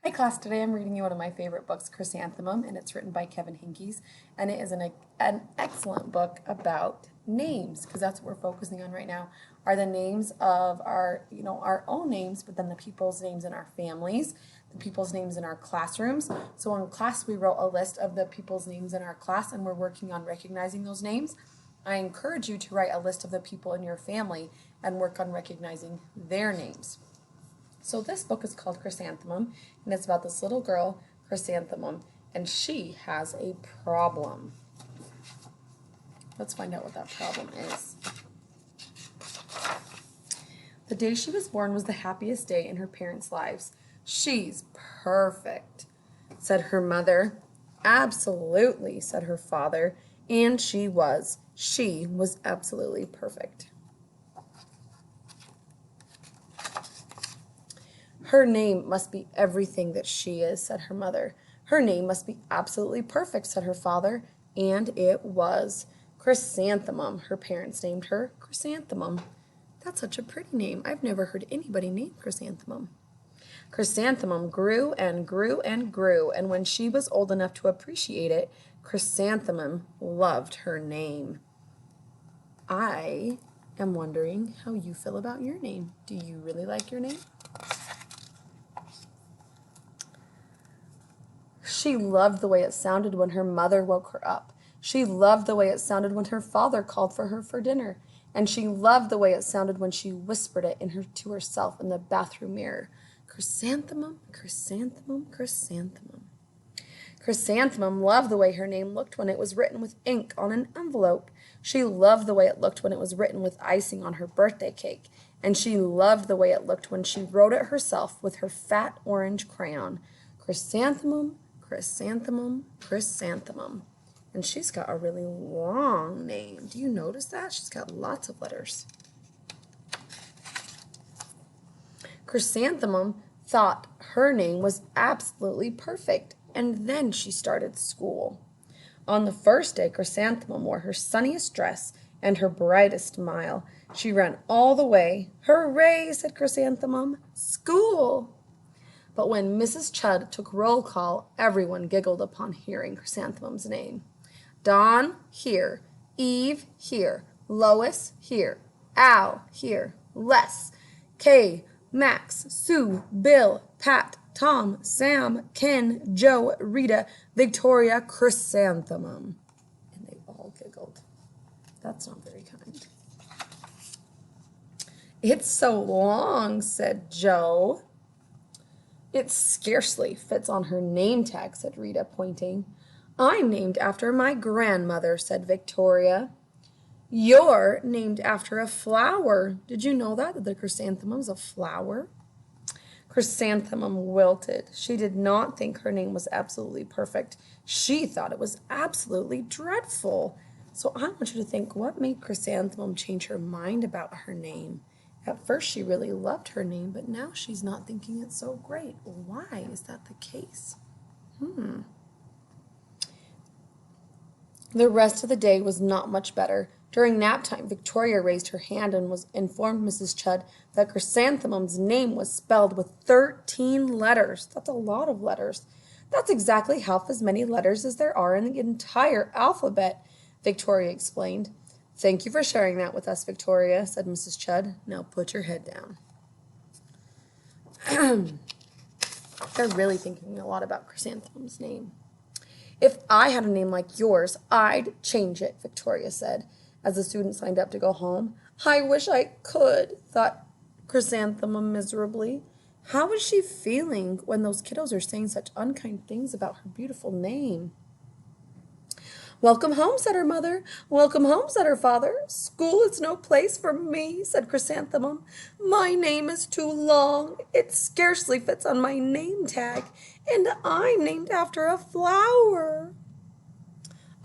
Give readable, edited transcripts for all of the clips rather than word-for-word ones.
Hi class, today I'm reading you one of my favorite books, Chrysanthemum, and it's written by Kevin Hinkes, and it is an excellent book about names, because that's what we're focusing on right now, are the names of our own names, but then the people's names in our families, the people's names in our classrooms. So in class we wrote a list of the people's names in our class, and we're working on recognizing those names. I encourage you to write a list of the people in your family and work on recognizing their names. So this book is called Chrysanthemum, and it's about this little girl, Chrysanthemum, and she has a problem. Let's find out what that problem is. The day she was born was the happiest day in her parents' lives. She's perfect, said her mother. Absolutely, said her father, and she was. She was absolutely perfect. Her name must be everything that she is, said her mother. Her name must be absolutely perfect, said her father, and it was. Chrysanthemum, her parents named her Chrysanthemum. That's such a pretty name. I've never heard anybody named Chrysanthemum. Chrysanthemum grew and grew and grew, and when she was old enough to appreciate it, Chrysanthemum loved her name. I am wondering how you feel about your name. Do you really like your name? She loved the way it sounded when her mother woke her up. She loved the way it sounded when her father called for her for dinner. And she loved the way it sounded when she whispered it to herself in the bathroom mirror. Chrysanthemum, chrysanthemum, chrysanthemum. Chrysanthemum loved the way her name looked when it was written with ink on an envelope. She loved the way it looked when it was written with icing on her birthday cake. And she loved the way it looked when she wrote it herself with her fat orange crayon. Chrysanthemum, chrysanthemum, chrysanthemum. And she's got a really long name. Do you notice that? She's got lots of letters. Chrysanthemum thought her name was absolutely perfect, and then she started school. On the first day, Chrysanthemum wore her sunniest dress and her brightest smile. She ran all the way. Hooray, said Chrysanthemum. School! But when Mrs. Chudd took roll call, everyone giggled upon hearing Chrysanthemum's name. Dawn, here. Eve, here. Lois, here. Al, here. Les, Kay, Max, Sue, Bill, Pat, Tom, Sam, Ken, Joe, Rita, Victoria, Chrysanthemum. And they all giggled. That's not very kind. It's so long, said Joe. It scarcely fits on her name tag, said Rita, pointing. I'm named after my grandmother, said Victoria. You're named after a flower. Did you know that the chrysanthemum's a flower? Chrysanthemum wilted. She did not think her name was absolutely perfect. She thought it was absolutely dreadful. So I want you to think, what made Chrysanthemum change her mind about her name? At first she really loved her name, but now she's not thinking it's so great. Why is that the case? The rest of the day was not much better. During nap time, Victoria raised her hand and informed Mrs. Chudd that Chrysanthemum's name was spelled with 13 letters. That's a lot of letters. That's exactly half as many letters as there are in the entire alphabet, Victoria explained. Thank you for sharing that with us, Victoria, said Mrs. Chudd. Now put your head down. They're really thinking a lot about Chrysanthemum's name. If I had a name like yours, I'd change it, Victoria said, as the students signed up to go home. I wish I could, thought Chrysanthemum miserably. How was she feeling when those kiddos are saying such unkind things about her beautiful name? Welcome home, said her mother. Welcome home, said her father. School is no place for me, said Chrysanthemum. My name is too long. It scarcely fits on my name tag, and I'm named after a flower.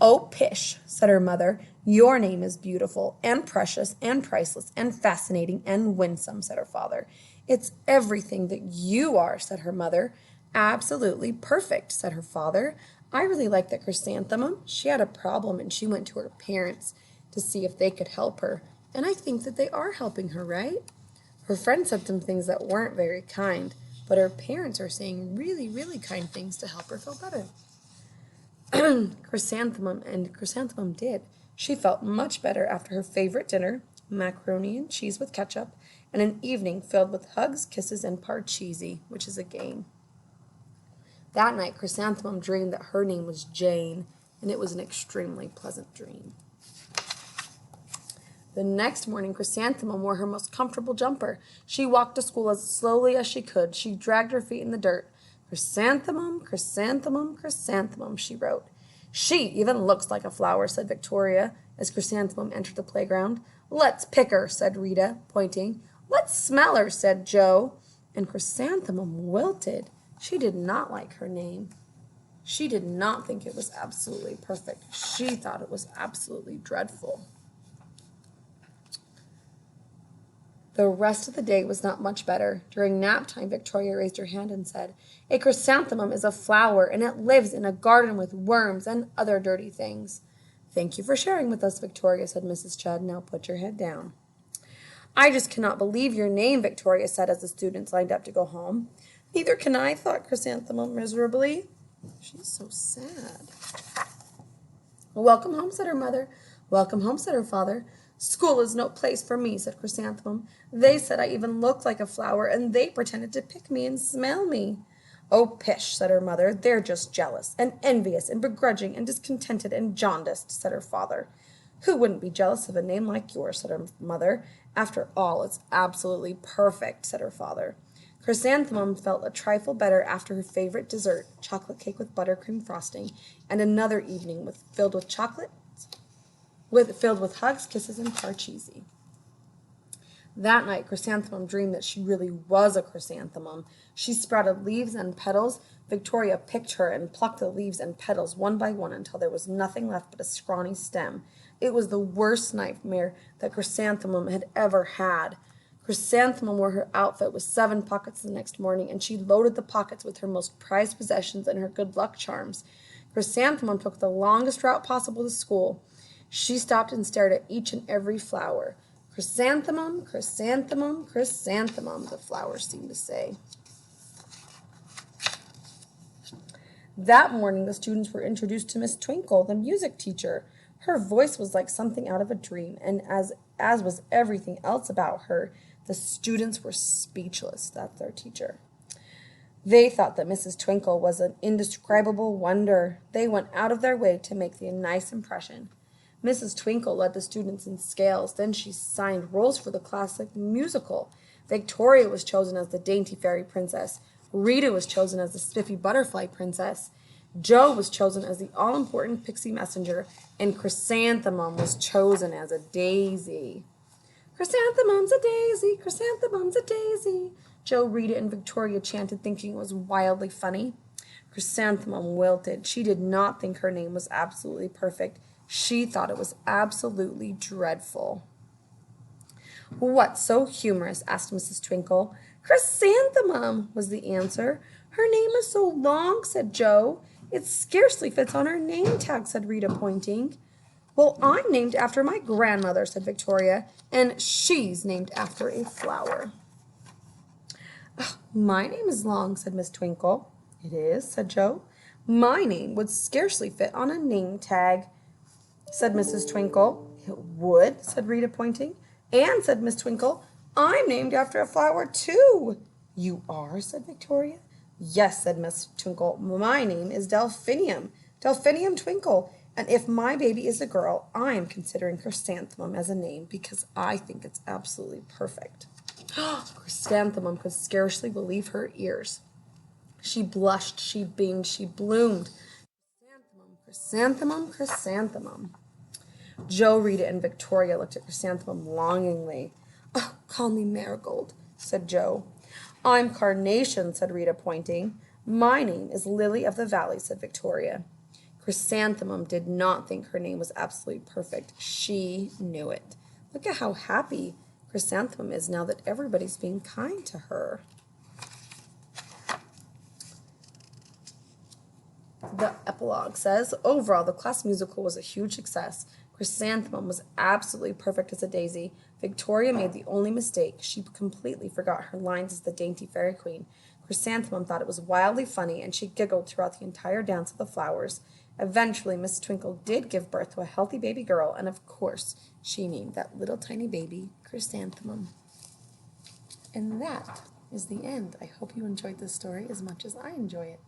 Oh, pish, said her mother. Your name is beautiful and precious and priceless and fascinating and winsome, said her father. It's everything that you are, said her mother. Absolutely perfect, said her father. I really like that Chrysanthemum. She had a problem and she went to her parents to see if they could help her. And I think that they are helping her, right? Her friend said some things that weren't very kind, but her parents are saying really, really kind things to help her feel better. Chrysanthemum did. She felt much better after her favorite dinner, macaroni and cheese with ketchup, and an evening filled with hugs, kisses, and parcheesi, which is a game. That night, Chrysanthemum dreamed that her name was Jane, and it was an extremely pleasant dream. The next morning, Chrysanthemum wore her most comfortable jumper. She walked to school as slowly as she could. She dragged her feet in the dirt. Chrysanthemum, chrysanthemum, chrysanthemum, she wrote. She even looks like a flower, said Victoria, as Chrysanthemum entered the playground. Let's pick her, said Rita, pointing. Let's smell her, said Joe. And Chrysanthemum wilted. She did not like her name. She did not think it was absolutely perfect. She thought it was absolutely dreadful. The rest of the day was not much better. During nap time, Victoria raised her hand and said, A chrysanthemum is a flower, and it lives in a garden with worms and other dirty things. Thank you for sharing with us, Victoria, said Mrs. Chudd. Now put your head down. I just cannot believe your name, Victoria said as the students lined up to go home. Neither can I, thought Chrysanthemum miserably. She's so sad. Welcome home, said her mother. Welcome home, said her father. School is no place for me, said Chrysanthemum. They said I even looked like a flower, and they pretended to pick me and smell me. Oh, pish, said her mother. They're just jealous and envious and begrudging and discontented and jaundiced, said her father. Who wouldn't be jealous of a name like yours, said her mother. After all, it's absolutely perfect, said her father. Chrysanthemum felt a trifle better after her favorite dessert, chocolate cake with buttercream frosting, and another evening filled with hugs, kisses, and parcheesi. That night, Chrysanthemum dreamed that she really was a chrysanthemum. She sprouted leaves and petals. Victoria picked her and plucked the leaves and petals one by one until there was nothing left but a scrawny stem. It was the worst nightmare that Chrysanthemum had ever had. Chrysanthemum wore her outfit with 7 pockets the next morning, and she loaded the pockets with her most prized possessions and her good luck charms. Chrysanthemum took the longest route possible to school. She stopped and stared at each and every flower. Chrysanthemum, chrysanthemum, chrysanthemum, the flowers seemed to say. That morning, the students were introduced to Miss Twinkle, the music teacher. Her voice was like something out of a dream, and as was everything else about her, the students were speechless. That's their teacher. They thought that Mrs. Twinkle was an indescribable wonder. They went out of their way to make a nice impression. Mrs. Twinkle led the students in scales. Then she signed roles for the classic musical. Victoria was chosen as the dainty fairy princess. Rita was chosen as the spiffy butterfly princess. Joe was chosen as the all-important pixie messenger. And Chrysanthemum was chosen as a daisy. Chrysanthemum's a daisy, chrysanthemum's a daisy. Joe, Rita, and Victoria chanted, thinking it was wildly funny. Chrysanthemum wilted. She did not think her name was absolutely perfect. She thought it was absolutely dreadful. What's so humorous? Asked Mrs. Twinkle. Chrysanthemum, was the answer. Her name is so long, said Joe. It scarcely fits on her name tag, said Rita, pointing. Well, I'm named after my grandmother, said Victoria, and she's named after a flower. My name is long, said Miss Twinkle. It is, said Joe. My name would scarcely fit on a name tag, said Mrs. Twinkle. It would, said Rita, pointing. And, said Miss Twinkle, I'm named after a flower, too. You are, said Victoria. Yes, said Miss Twinkle. My name is Delphinium Twinkle. And if my baby is a girl, I am considering Chrysanthemum as a name because I think it's absolutely perfect. Chrysanthemum could scarcely believe her ears. She blushed, she beamed, she bloomed. Chrysanthemum, chrysanthemum, chrysanthemum. Joe, Rita, and Victoria looked at Chrysanthemum longingly. Oh, call me Marigold, said Joe. I'm Carnation, said Rita, pointing. My name is Lily of the Valley, said Victoria. Chrysanthemum did not think her name was absolutely perfect. She knew it. Look at how happy Chrysanthemum is now that everybody's being kind to her. The epilogue says, overall, the class musical was a huge success. Chrysanthemum was absolutely perfect as a daisy. Victoria made the only mistake. She completely forgot her lines as the dainty fairy queen. Chrysanthemum thought it was wildly funny, and she giggled throughout the entire dance of the flowers. Eventually, Miss Twinkle did give birth to a healthy baby girl, and of course, she named that little tiny baby Chrysanthemum. And that is the end. I hope you enjoyed this story as much as I enjoy it.